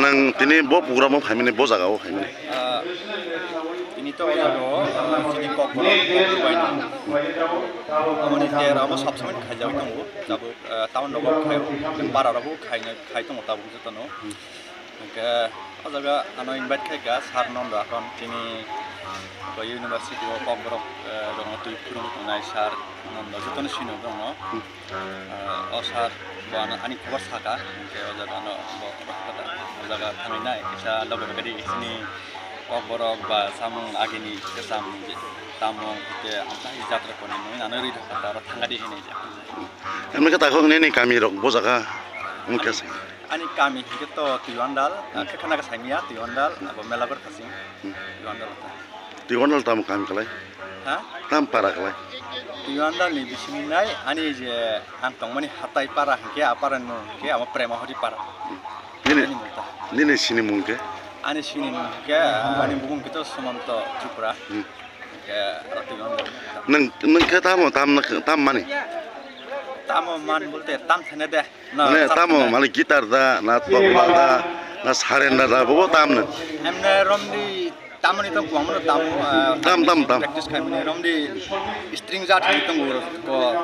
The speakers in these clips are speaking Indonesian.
nang tini bo program mo kami ni bo jaga o kami. Ini to jago sini kok bain. Amoni tera mo sabsemen khajau tango jago tahun rogo khayo para rogo khai tango tabu jatano. Ke jaga ano invite khaga sarnon rakon tini ko university of Pambrok dong tu kurung tunai sar nondo jatano sino dong no. Osar bana ani khabar saka ke jaga no jaga thaminai isa logo gadi sini Pambrok ba samung agini ke samung tamong ke amta jatra koni no ana ri thakata ro thangadi hene ja. Kami kata kau ni kami rok bo jaga mungkin. Ani kami gitu Tiwandal, kekana kesamia Tiwandal, apa melabar kasing Tiwandal. Tiwandal tamu kami kalai. Hah? Tam para kalai. Tiwandal ni bisiminai, ani je antong mani hatai para, ke aparan mo, ke ama prema hori para. Ini sini mungkin. Ani sini ke, ani bukan kita semanto Tripura. Ke Tiwandal. Neng ke tam mani. Tamu man bolte tam thane deh. Nah, tamu malah gitar dah, na tabla dah, na saren dah, bawa tam nih. Emne romdi tamu ni tong kuang Tam. Practice kami romdi string jat ni tong ko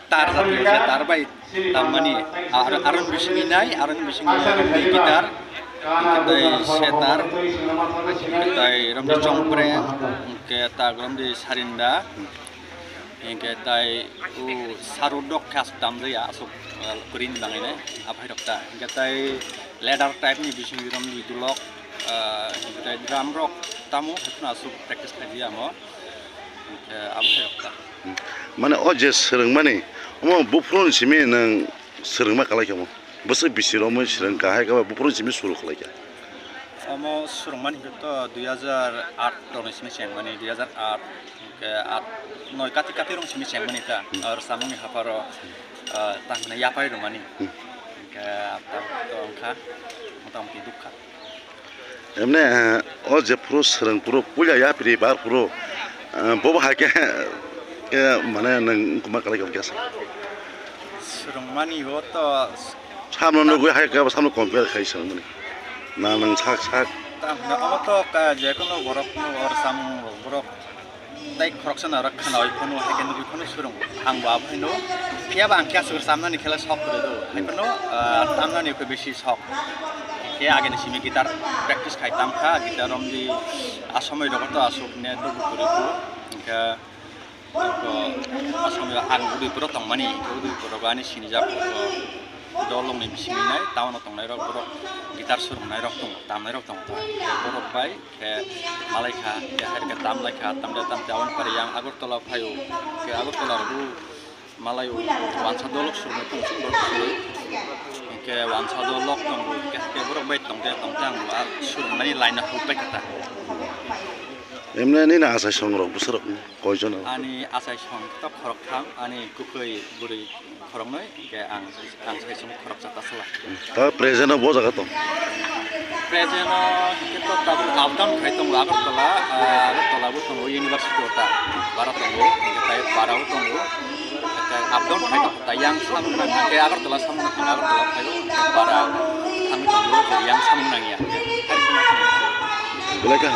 tar tar bai tam mani aron bisminai romdi gitar kita setar kita romdi congpre ke ta romdi sarinda Ingke tai sarudok khas dam ya asuk kurin bang ini apa hidup ta ingke tai ladder type ni bising rom di dulok ingke tai drum rock tamu itu asuk practice kerja mo ingke apa hidup ta mana oje sereng mani mo bupron simi nang sereng ma kalai kamu bese bisiro mo sereng kahai ka bupron simi suru kalai ka mo sereng mani itu 2008 tahun simi seng mani 2008 ke noi kati rong simi seng mani ta ar samung haparo tang na yapai rong mani ke apa to angka motam ti dukha emne o je puro sereng puro puja ya pri bar puro bobo ha ke mana nang kuma kala kam kasa sereng mani ho to samno no goi ha ke samno compare khai sereng mani na nang sak ta na amato ka je kono gorok no or samung gorok tai correction ara khana oi kono ha ken kono surung ang ba bhaino pia ba angkya sur samna ni khela sok kore do ha kono tamna ni ko beshi sok ke age ni simi gitar practice khai tam kha gitar rom di asomoi rogo to asuk ne do gure ko ka ko asomoi ang udi puro tong mani udi puro gani sini jap dolong ni bisimi nai tawn tong nai rok borok gitar sur nai rok tong tam nai rok tong borok bai ke malaika ke har ke tam laika tam da tam jawan pariyang Agartala phayo ke Agartala ru malayu wansa dolok sur nai tong sur ke wansa dolok tong ke borok bai tong de tong jang sur nai line na hupai kata emne ni na asai song rok busrok koijon ani asai song ta khorok tham ani kukai buri khorok noi ke ang sai song khorok jata sala ta present bo jaga to present kita ta up down khai tong Agartala bu tong university ta barat tong kita para tong kita up down khai ta yang samnang ke Agartala samnang khai para kami tong yang samnang ya boleh kah